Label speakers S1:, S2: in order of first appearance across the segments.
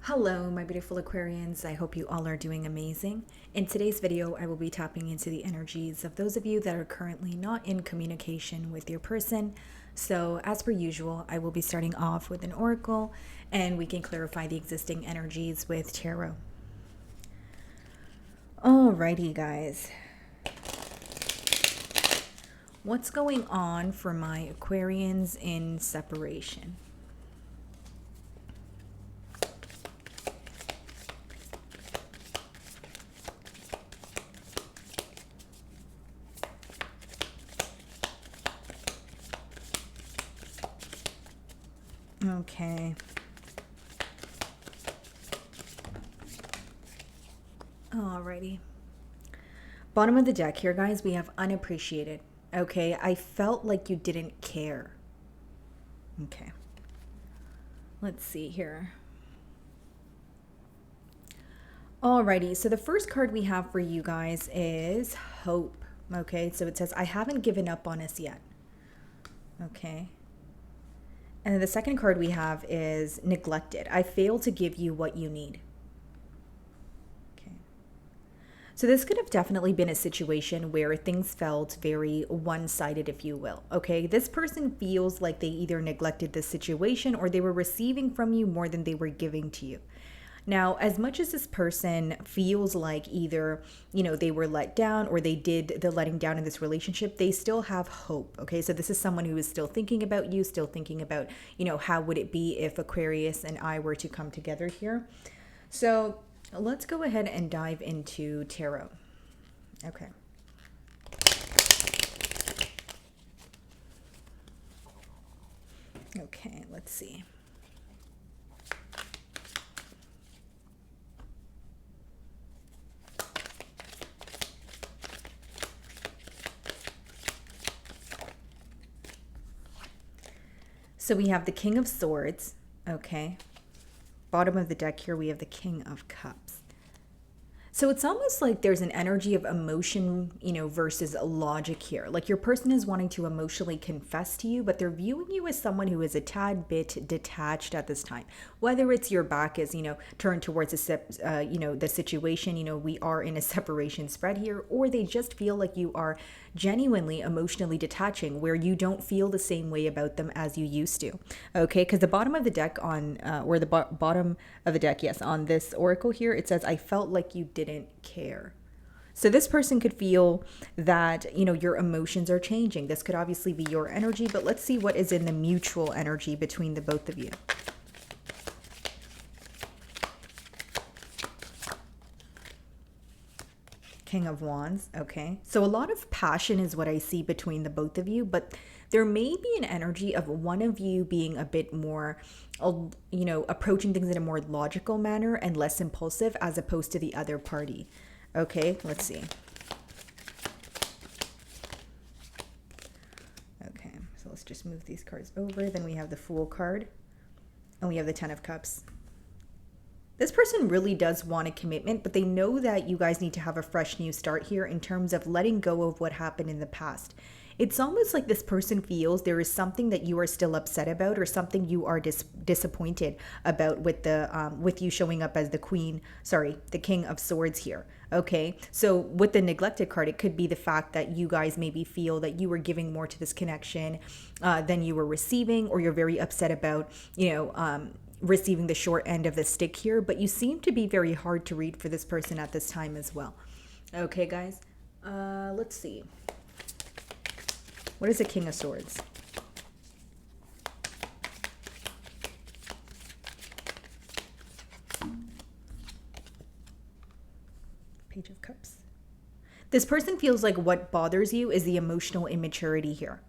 S1: Hello, my beautiful Aquarians. I hope you all are doing amazing. In today's video, I will be tapping into the energies of those of you that are currently not in communication with your person. So, as per usual, I will be starting off with an oracle and we can clarify the existing energies with tarot. Alrighty, guys. What's going on for my Aquarians in separation? Okay. Alrighty. Bottom of the deck here, guys, we have unappreciated. Okay, I felt like you didn't care. Okay. Let's see here. Alrighty, so the first card we have for you guys is hope. Okay, so it says, I haven't given up on us yet. Okay. And then the second card we have is neglected. I failed to give you what you need. Okay. So this could have definitely been a situation where things felt very one-sided, if you will. Okay. This person feels like they either neglected the situation or they were receiving from you more than they were giving to you. Now, as much as this person feels like either, they were let down or they did the letting down in this relationship, they still have hope. Okay. So this is someone who is still thinking about you, still thinking about, how would it be if Aquarius and I were to come together here? So let's go ahead and dive into tarot. Okay. Okay. Let's see. So we have the King of Swords, okay. Bottom of the deck here, we have the King of Cups. So it's almost like there's an energy of emotion, versus logic here. Like your person is wanting to emotionally confess to you, but they're viewing you as someone who is a tad bit detached at this time. Whether it's your back is, turned towards the situation, we are in a separation spread here, or they just feel like you are genuinely emotionally detaching where you don't feel the same way about them as you used to. Okay, because the bottom of the deck bottom of the deck, yes, on this oracle here, it says, I felt like you didn't care. So this person could feel that, your emotions are changing. This could obviously be your energy, but let's see what is in the mutual energy between the both of you. King of Wands. Okay. So a lot of passion is what I see between the both of you, but there may be an energy of one of you being a bit more, approaching things in a more logical manner and less impulsive as opposed to the other party. Okay. Let's see. Okay. So let's just move these cards over. Then we have the Fool card and we have the Ten of Cups. This person really does want a commitment, but they know that you guys need to have a fresh new start here in terms of letting go of what happened in the past. It's almost like this person feels there is something that you are still upset about or something you are disappointed about with you showing up as the King of Swords here. Okay, so with the neglected card, it could be the fact that you guys maybe feel that you were giving more to this connection than you were receiving, or you're very upset about, receiving the short end of the stick here, but you seem to be very hard to read for this person at this time as well. Okay, guys, let's see. What is the King of Swords? Page of Cups. This person feels like what bothers you is the emotional immaturity here.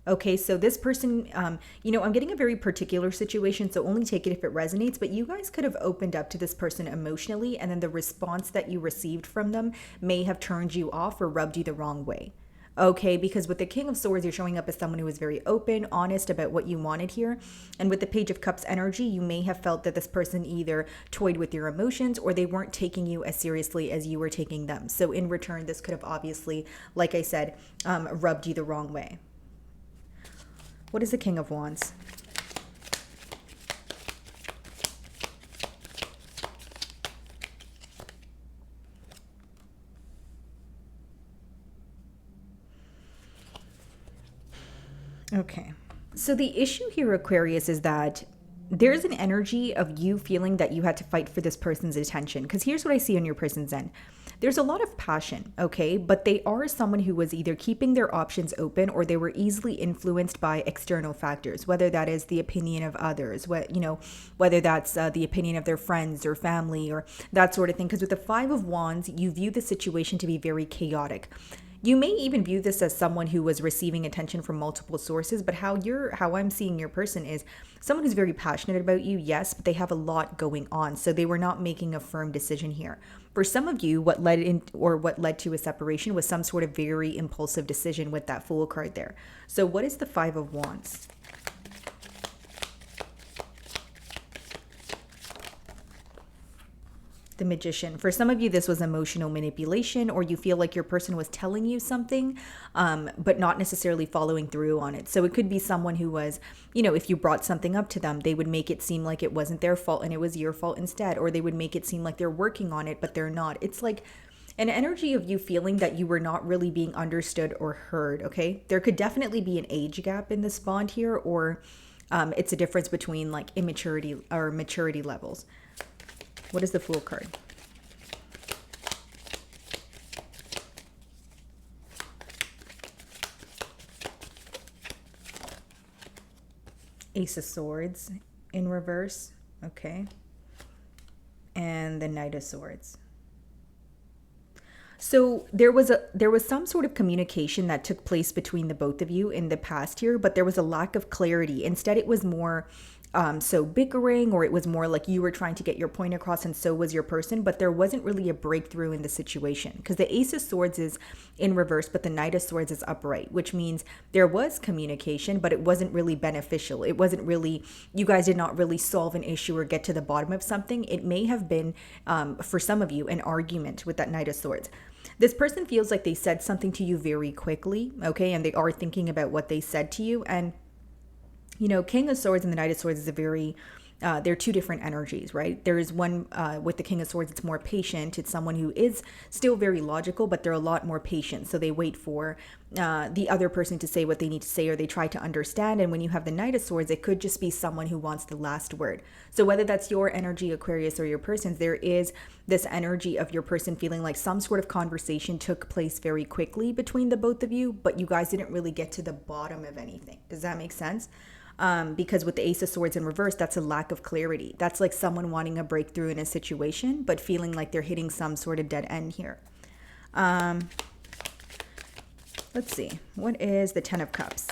S1: Okay, so this person, I'm getting a very particular situation, so only take it if it resonates, but you guys could have opened up to this person emotionally, and then the response that you received from them may have turned you off or rubbed you the wrong way. Okay, because with the King of Swords, you're showing up as someone who is very open, honest about what you wanted here. And with the Page of Cups energy, you may have felt that this person either toyed with your emotions or they weren't taking you as seriously as you were taking them. So in return, this could have obviously, like I said, rubbed you the wrong way. What is the King of Wands? Okay. So the issue here, Aquarius, is that there's an energy of you feeling that you had to fight for this person's attention. Because here's what I see on your person's end. There's a lot of passion, okay? But they are someone who was either keeping their options open or they were easily influenced by external factors, whether that is the opinion of others, whether that's the opinion of their friends or family or that sort of thing. Because with the Five of Wands, you view the situation to be very chaotic. You may even view this as someone who was receiving attention from multiple sources, but how I'm seeing your person is someone who's very passionate about you, yes, but they have a lot going on. So they were not making a firm decision here. For some of you, what led to a separation was some sort of very impulsive decision with that Fool card there. So what is the Five of Wands? The Magician. For some of you, this was emotional manipulation, or you feel like your person was telling you something, but not necessarily following through on it. So it could be someone who was, if you brought something up to them, they would make it seem like it wasn't their fault and it was your fault instead, or they would make it seem like they're working on it, but they're not. It's like an energy of you feeling that you were not really being understood or heard, okay? There could definitely be an age gap in this bond here, or it's a difference between like immaturity or maturity levels. What is the Fool card? Ace of Swords in reverse. Okay. And the Knight of Swords. So there was some sort of communication that took place between the both of you in the past here, but there was a lack of clarity. Instead, it was more so bickering, or it was more like you were trying to get your point across and so was your person, but there wasn't really a breakthrough in the situation because the Ace of Swords is in reverse, but the Knight of Swords is upright, which means there was communication, but it wasn't really beneficial. It wasn't really, you guys did not really solve an issue or get to the bottom of something. It may have been, for some of you, an argument with that Knight of Swords. This person feels like they said something to you very quickly, okay, and they are thinking about what they said to you. And King of Swords and the Knight of Swords is they're two different energies, right? There is one with the King of Swords, it's more patient. It's someone who is still very logical, but they're a lot more patient. So they wait for the other person to say what they need to say, or they try to understand. And when you have the Knight of Swords, it could just be someone who wants the last word. So whether that's your energy, Aquarius, or your person's, there is this energy of your person feeling like some sort of conversation took place very quickly between the both of you, but you guys didn't really get to the bottom of anything. Does that make sense? Because with the Ace of Swords in reverse, that's a lack of clarity. That's like someone wanting a breakthrough in a situation, but feeling like they're hitting some sort of dead end here. Let's see. What is the Ten of Cups?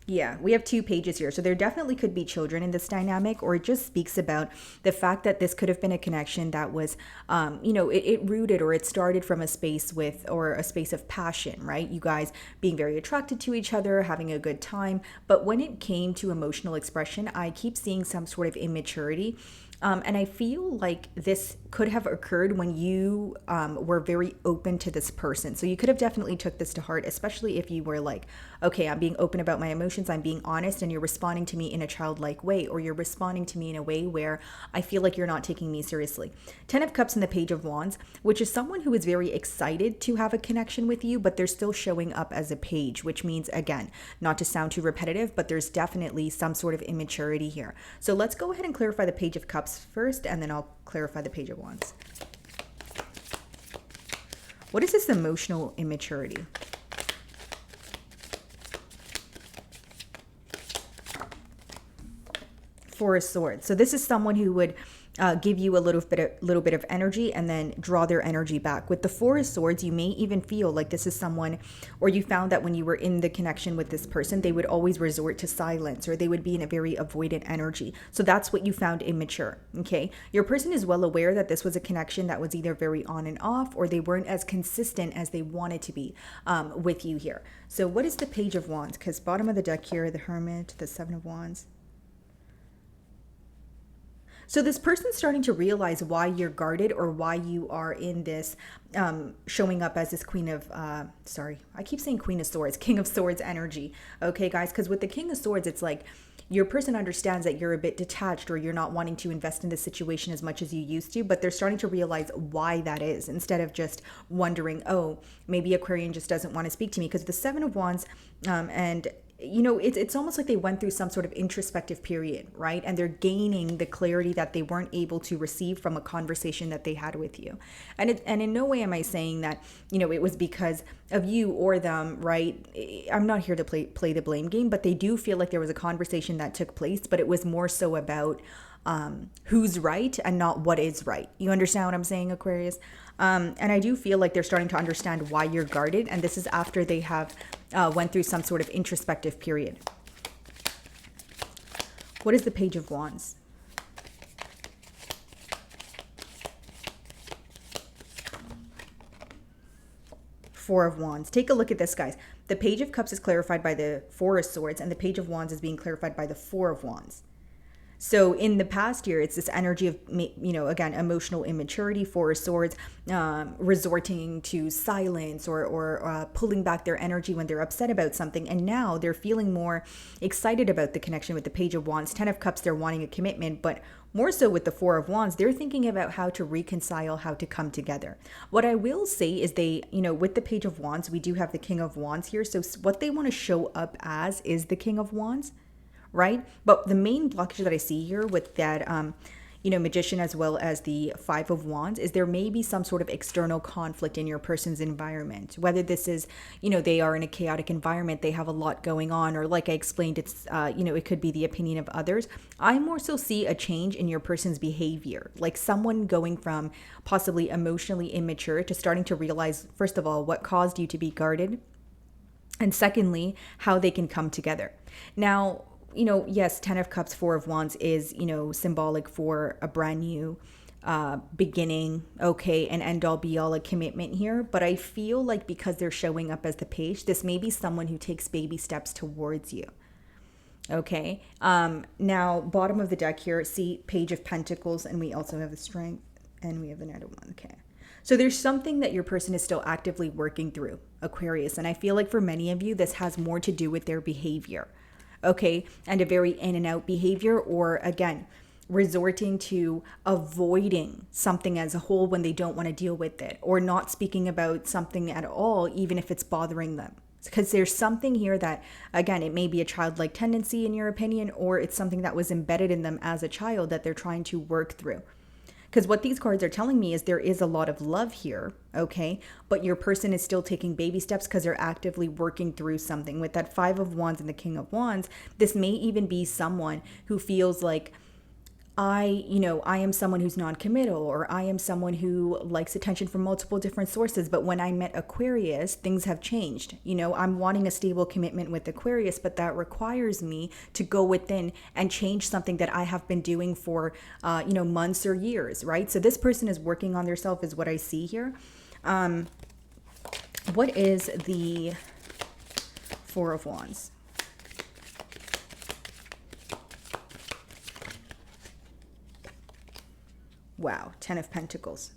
S1: Yeah, we have two pages here. So there definitely could be children in this dynamic, or it just speaks about the fact that this could have been a connection that was, it rooted, or it started from a space a space of passion, right? You guys being very attracted to each other, having a good time. But when it came to emotional expression, I keep seeing some sort of immaturity. And I feel like this could have occurred when you were very open to this person. So you could have definitely took this to heart, especially if you were like, okay, I'm being open about my emotions, I'm being honest, and you're responding to me in a childlike way, or you're responding to me in a way where I feel like you're not taking me seriously. Ten of Cups and the Page of Wands, which is someone who is very excited to have a connection with you, but they're still showing up as a page, which means, again, not to sound too repetitive, but there's definitely some sort of immaturity here. So let's go ahead and clarify the Page of Cups first, and then I'll clarify the Page of Wands. What is this emotional immaturity? Four of Swords. So this is someone who would give you a little bit of energy and then draw their energy back. With the Four of Swords, you may even feel like this is someone, or you found that when you were in the connection with this person, they would always resort to silence, or they would be in a very avoidant energy. So that's what you found immature, okay? Your person is well aware that this was a connection that was either very on and off, or they weren't as consistent as they wanted to be with you here. So what is the Page of Wands? Because bottom of the deck here, the Hermit, the Seven of Wands. So this person's starting to realize why you're guarded or why you are in this showing up as this queen of, sorry, I keep saying queen of swords, king of swords energy. Okay, guys, because with the king of swords, it's like your person understands that you're a bit detached or you're not wanting to invest in the situation as much as you used to, but they're starting to realize why that is instead of just wondering, oh, maybe Aquarian just doesn't want to speak to me. Because the Seven of Wands and you know, it's almost like they went through some sort of introspective period, right? And they're gaining the clarity that they weren't able to receive from a conversation that they had with you. And in no way am I saying that, you know, it was because of you or them, right? I'm not here to play the blame game, but they do feel like there was a conversation that took place, but it was more so about who's right and not what is right. You understand what I'm saying, Aquarius? And I do feel like they're starting to understand why you're guarded. And this is after they have went through some sort of introspective period. What is the Page of Wands? Four of Wands. Take a look at this, guys. The Page of Cups is clarified by the Four of Swords, and the Page of Wands is being clarified by the Four of Wands. So in the past year, it's this energy of, you know, again, emotional immaturity, Four of Swords, resorting to silence or pulling back their energy when they're upset about something. And now they're feeling more excited about the connection with the Page of Wands. 10 of Cups, they're wanting a commitment, but more so with the Four of Wands, they're thinking about how to reconcile, how to come together. What I will say is they, you know, with the Page of Wands, we do have the King of Wands here. So what they want to show up as is the King of Wands. Right? But the main blockage that I see here with that, you know, Magician as well as the Five of Wands is there may be some sort of external conflict in your person's environment. Whether this is, you know, they are in a chaotic environment, they have a lot going on, or like I explained, it's, you know, it could be the opinion of others. I more so see a change in your person's behavior, like someone going from possibly emotionally immature to starting to realize, first of all, what caused you to be guarded. And secondly, how they can come together. Now, you know, yes, 10 of Cups, Four of Wands is, you know, symbolic for a brand new beginning, okay, and end all be all a commitment here. But I feel like because they're showing up as the Page, this may be someone who takes baby steps towards you. Okay. Now, bottom of the deck here, see Page of Pentacles, and we also have the Strength, and we have the Knight of Wands. Okay. So there's something that your person is still actively working through, Aquarius. And I feel like for many of you, this has more to do with their behavior. Okay, and a very in and out behavior, or again, resorting to avoiding something as a whole when they don't want to deal with it, or not speaking about something at all, even if it's bothering them. Because there's something here that, again, it may be a childlike tendency in your opinion, or it's something that was embedded in them as a child that they're trying to work through. Because what these cards are telling me is there is a lot of love here, okay? But your person is still taking baby steps because they're actively working through something. With that Five of Wands and the King of Wands, this may even be someone who feels like, I am someone who's non-committal, or I am someone who likes attention from multiple different sources. But when I met Aquarius, things have changed. You know, I'm wanting a stable commitment with Aquarius, but that requires me to go within and change something that I have been doing for, months or years, right? So this person is working on themselves is what I see here. What is the Four of Wands? Wow, 10 of Pentacles.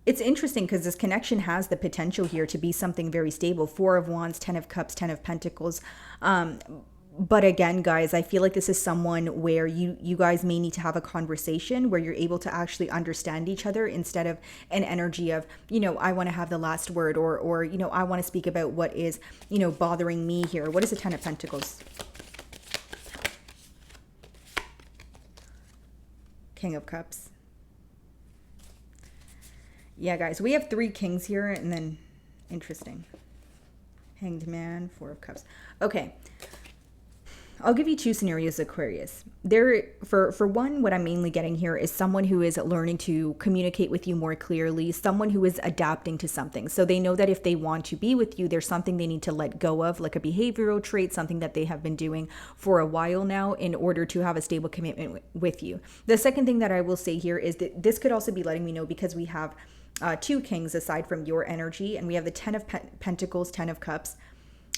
S1: It's interesting because this connection has the potential here to be something very stable. Four of Wands, 10 of Cups, 10 of Pentacles. But again, guys, I feel like this is someone where you guys may need to have a conversation where you're able to actually understand each other instead of an energy of, you know, I want to have the last word, or you know, I want to speak about what is, you know, bothering me here. What is the 10 of Pentacles? King of Cups. Yeah, guys, we have three kings here, and then interesting. Hanged Man, Four of Cups. Okay. I'll give you two scenarios, Aquarius. For one, what I'm mainly getting here is someone who is learning to communicate with you more clearly, someone who is adapting to something. So they know that if they want to be with you, there's something they need to let go of, like a behavioral trait, something that they have been doing for a while now in order to have a stable commitment with you. The second thing that I will say here is that this could also be letting me know, because we have two kings aside from your energy, and we have the 10 of Pentacles, 10 of Cups.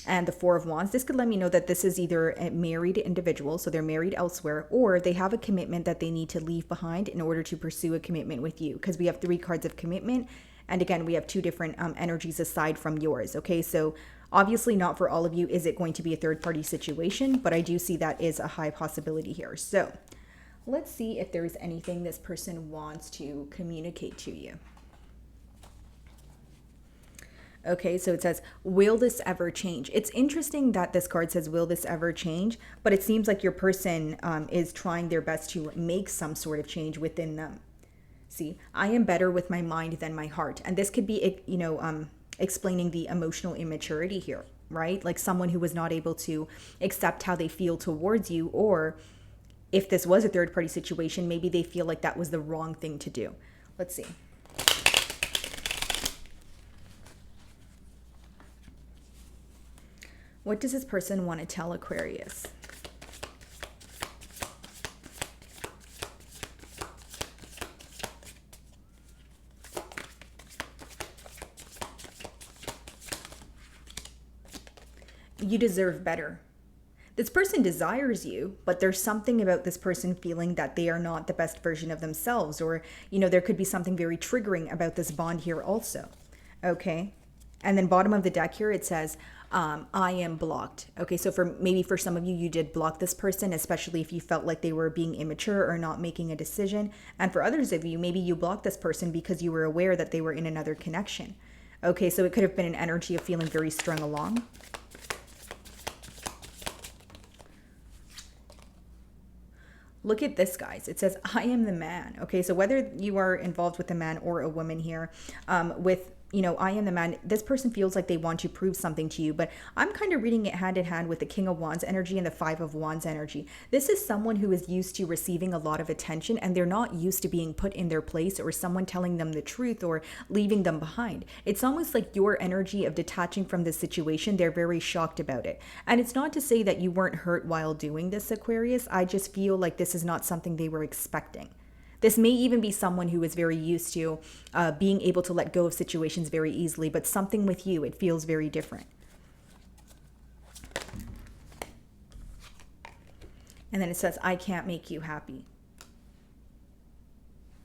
S1: and the Four of Wands. This could let me know that this is either a married individual, so they're married elsewhere, or they have a commitment that they need to leave behind in order to pursue a commitment with you, because we have 3 cards of commitment. And again, we have 2 different energies aside from yours. Okay, so obviously not for all of you is it going to be a third party situation, but I do see that is a high possibility here. So let's see if there's anything this person wants to communicate to you. Okay, so it says, will this ever change? It's interesting that this card says, will this ever change? But it seems like your person is trying their best to make some sort of change within them. See, I am better with my mind than my heart. And this could be, explaining the emotional immaturity here, right? Like someone who was not able to accept how they feel towards you, or if this was a third party situation, maybe they feel like that was the wrong thing to do. Let's see. What does this person want to tell Aquarius? You deserve better. This person desires you, but there's something about this person feeling that they are not the best version of themselves, or, there could be something very triggering about this bond here also. Okay. And then bottom of the deck here, it says, I am blocked. Okay, so for some of you, you did block this person, especially if you felt like they were being immature or not making a decision. And for others of you, maybe you blocked this person because you were aware that they were in another connection. Okay, so it could have been an energy of feeling very strung along. Look at this, guys. It says, I am the man. Okay, so whether you are involved with a man or a woman here, I am the man, this person feels like they want to prove something to you, but I'm kind of reading it hand in hand with the King of Wands energy and the Five of Wands energy. This is someone who is used to receiving a lot of attention, and they're not used to being put in their place or someone telling them the truth or leaving them behind. It's almost like your energy of detaching from this situation, they're very shocked about it. And it's not to say that you weren't hurt while doing this, Aquarius. I just feel like this is not something they were expecting. This may even be someone who is very used to being able to let go of situations very easily, but something with you, it feels very different. And then it says, I can't make you happy.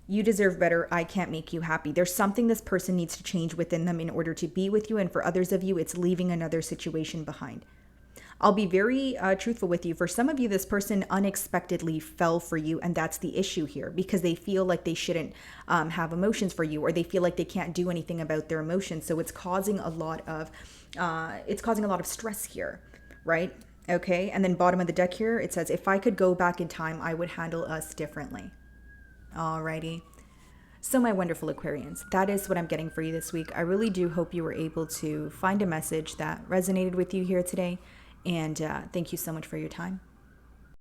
S1: You deserve better. I can't make you happy. There's something this person needs to change within them in order to be with you. And for others of you, it's leaving another situation behind. I'll be very truthful with you. For some of you, this person unexpectedly fell for you, and that's the issue here, because they feel like they shouldn't have emotions for you, or they feel like they can't do anything about their emotions. So it's causing a lot of stress here, right? Okay, and then bottom of the deck here, it says, if I could go back in time, I would handle us differently. Alrighty. So my wonderful Aquarians, that is what I'm getting for you this week. I really do hope you were able to find a message that resonated with you here today. And thank you so much for your time.